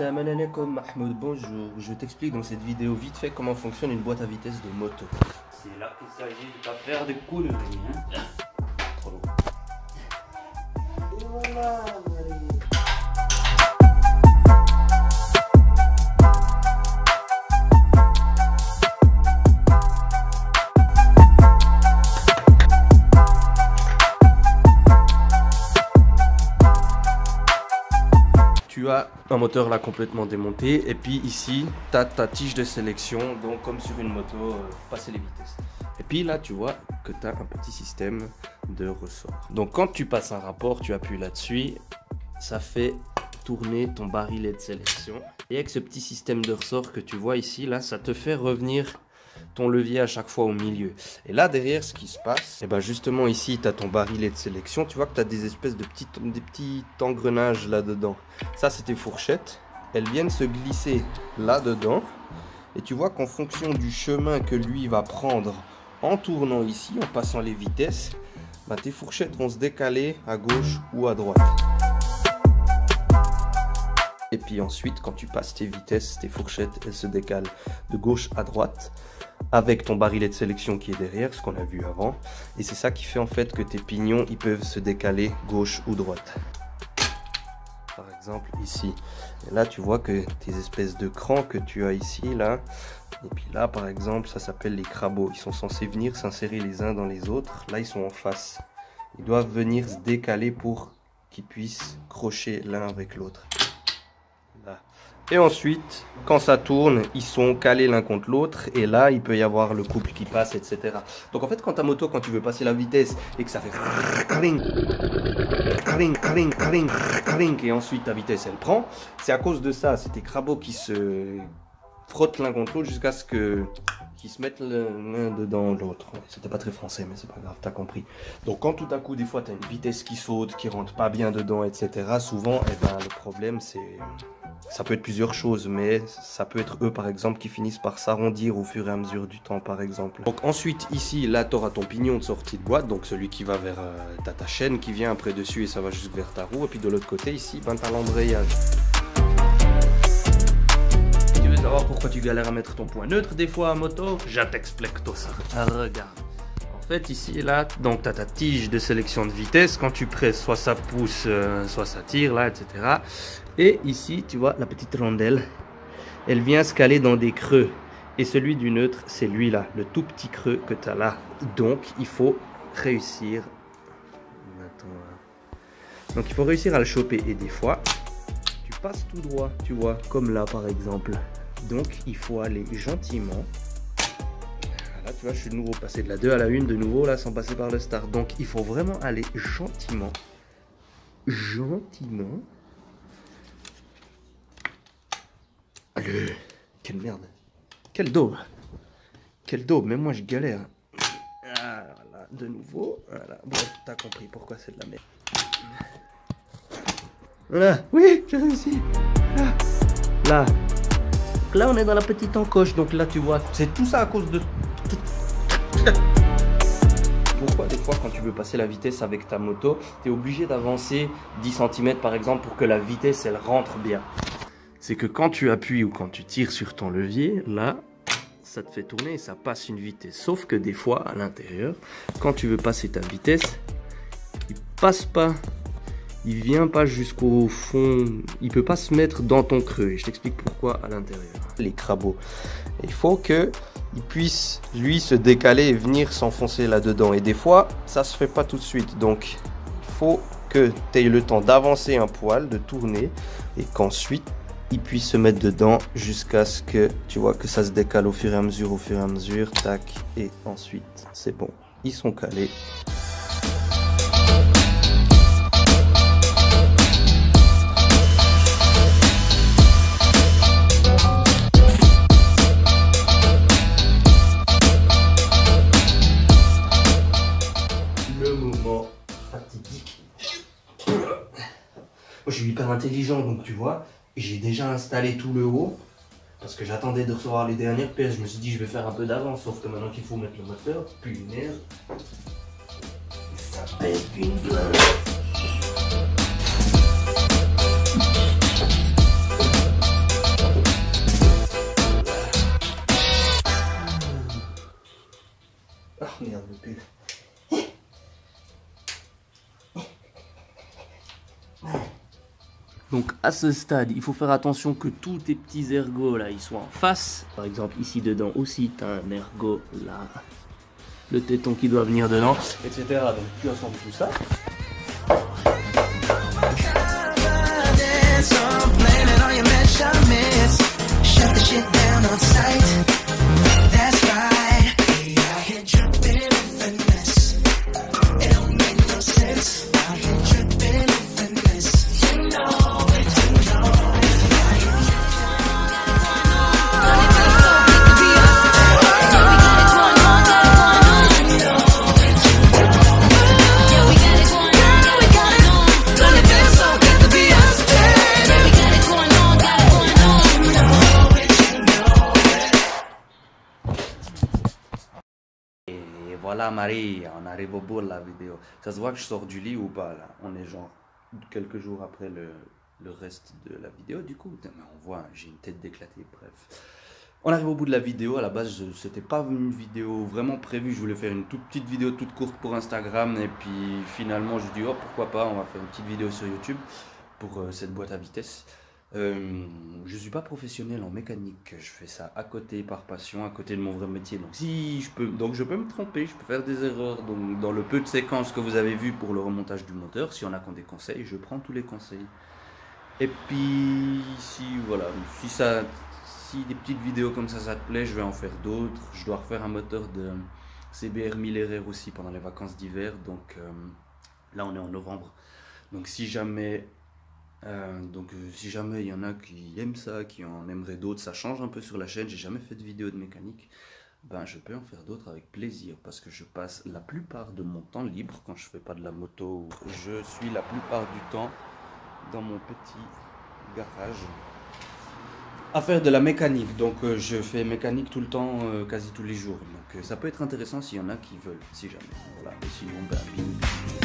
Salam alaikum Mahmoud, bonjour. Je t'explique dans cette vidéo vite fait comment fonctionne une boîte à vitesse de moto. C'est là qu'il s'agit de pas faire des conneries. Hein. Trop lourd. Et voilà, tu as un moteur là complètement démonté et puis ici tu as ta tige de sélection, donc comme sur une moto, passer les vitesses. Et puis là tu vois que tu as un petit système de ressort. Donc quand tu passes un rapport, tu appuies là-dessus, ça fait tourner ton barillet de sélection. Et avec ce petit système de ressort que tu vois ici, là ça te fait revenir ton levier à chaque fois au milieu. Et là derrière ce qui se passe, et ben justement ici tu as ton barillet de sélection, tu vois que tu as des espèces de petits engrenages là dedans. Ça c'est tes fourchettes, elles viennent se glisser là dedans et tu vois qu'en fonction du chemin que lui va prendre en tournant ici, en passant les vitesses, bah, tes fourchettes vont se décaler à gauche ou à droite. Et puis ensuite, quand tu passes tes vitesses, tes fourchettes, elles se décalent de gauche à droite avec ton barillet de sélection qui est derrière, ce qu'on a vu avant. Et c'est ça qui fait en fait que tes pignons, ils peuvent se décaler gauche ou droite. Par exemple ici. Et là, tu vois que tes espèces de crans que tu as ici, là. Et puis là, par exemple, ça s'appelle les crabeaux. Ils sont censés venir s'insérer les uns dans les autres. Là, ils sont en face. Ils doivent venir se décaler pour qu'ils puissent crocher l'un avec l'autre. Là. Et ensuite, quand ça tourne, ils sont calés l'un contre l'autre. Et là, il peut y avoir le couple qui passe, etc. Donc en fait, quand ta moto, quand tu veux passer la vitesse et que ça fait... et ensuite ta vitesse, elle prend. C'est à cause de ça. C'est tes crabeaux qui se frottent l'un contre l'autre jusqu'à ce que... qui se mettent l'un dedans l'autre. C'était pas très français, mais c'est pas grave, t'as compris. Donc quand tout à coup, des fois, t'as une vitesse qui saute, qui rentre pas bien dedans, etc. Souvent, eh ben, le problème, c'est... ça peut être plusieurs choses, mais ça peut être eux, par exemple, qui finissent par s'arrondir au fur et à mesure du temps, par exemple. Donc ensuite, ici, là, tu auras ton pignon de sortie de boîte, donc celui qui va vers ta chaîne, qui vient après dessus, et ça va juste vers ta roue. Et puis de l'autre côté, ici, ben, tu as l'embrayage. Tu veux savoir pourquoi tu galères à mettre ton point neutre des fois à moto? Je t'explique tout ça. Regarde. En fait, ici et là, donc tu as ta tige de sélection de vitesse. Quand tu presses, soit ça pousse, soit ça tire, là, etc. Et ici, tu vois, la petite rondelle, elle vient se caler dans des creux. Et celui du neutre, c'est lui là, le tout petit creux que tu as là. Donc, il faut réussir. Donc, il faut réussir à le choper. Et des fois, tu passes tout droit, tu vois, comme là par exemple. Donc, il faut aller gentiment. Là, tu vois, je suis de nouveau passé de la 2 à la 1 de nouveau, là, sans passer par le start. Donc, il faut vraiment aller gentiment. Gentiment. Allez, quelle merde. Quel daube. Quel daube, même moi, je galère. Ah, voilà, de nouveau. Voilà, bref, t'as compris pourquoi c'est de la merde. Voilà, oui, j'ai réussi. Là. Là. Là, on est dans la petite encoche. Donc là, tu vois, c'est tout ça à cause de... Pourquoi des fois quand tu veux passer la vitesse avec ta moto, tu es obligé d'avancer 10 cm par exemple pour que la vitesse elle rentre bien? C'est que quand tu appuies ou quand tu tires sur ton levier, là, ça te fait tourner et ça passe une vitesse. Sauf que des fois à l'intérieur, quand tu veux passer ta vitesse, il passe pas. Il vient pas jusqu'au fond, il peut pas se mettre dans ton creux. Et je t'explique pourquoi à l'intérieur. Les crabeaux, il faut que il puisse lui se décaler et venir s'enfoncer là-dedans. Et des fois, ça se fait pas tout de suite. Donc, il faut que tu aies le temps d'avancer un poil, de tourner, et qu'ensuite, il puisse se mettre dedans jusqu'à ce que tu vois que ça se décale au fur et à mesure, tac, et ensuite, c'est bon. Ils sont calés. Moi, je suis hyper intelligent, donc tu vois, j'ai déjà installé tout le haut parce que j'attendais de recevoir les dernières pièces. Je me suis dit, je vais faire un peu d'avance, sauf que maintenant qu'il faut mettre le moteur, punaise, ça pète une blinde. Donc à ce stade, il faut faire attention que tous tes petits ergots là, ils soient en face. Par exemple ici dedans aussi, tu as un ergot là, le téton qui doit venir dedans, etc. Donc tu assembles tout ça. Voilà Marie, on arrive au bout de la vidéo. Ça se voit que je sors du lit ou pas là? On est genre quelques jours après le reste de la vidéo du coup. Mais on voit, j'ai une tête d'éclaté, bref. On arrive au bout de la vidéo. À la base, c'était pas une vidéo vraiment prévue. Je voulais faire une toute petite vidéo toute courte pour Instagram. Et puis finalement, je dis, oh pourquoi pas, on va faire une petite vidéo sur YouTube pour cette boîte à vitesse. Je suis pas professionnel en mécanique, je fais ça à côté par passion, à côté de mon vrai métier. Donc si je peux, je peux me tromper, je peux faire des erreurs. Donc dans le peu de séquences que vous avez vues pour le remontage du moteur, si on a qui ont des conseils, je prends tous les conseils. Et puis si voilà, si des petites vidéos comme ça te plaît, je vais en faire d'autres. Je dois refaire un moteur de CBR 1000 RR aussi pendant les vacances d'hiver. Donc là on est en novembre. Donc si jamais si jamais il y en a qui aiment ça, qui en aimeraient d'autres, ça change un peu sur la chaîne, j'ai jamais fait de vidéo de mécanique, ben je peux en faire d'autres avec plaisir, parce que je passe la plupart de mon temps libre, quand je fais pas de la moto, je suis la plupart du temps dans mon petit garage à faire de la mécanique. Donc je fais mécanique tout le temps, quasi tous les jours, donc ça peut être intéressant s'il y en a qui veulent, si jamais. Voilà, et sinon ben bing.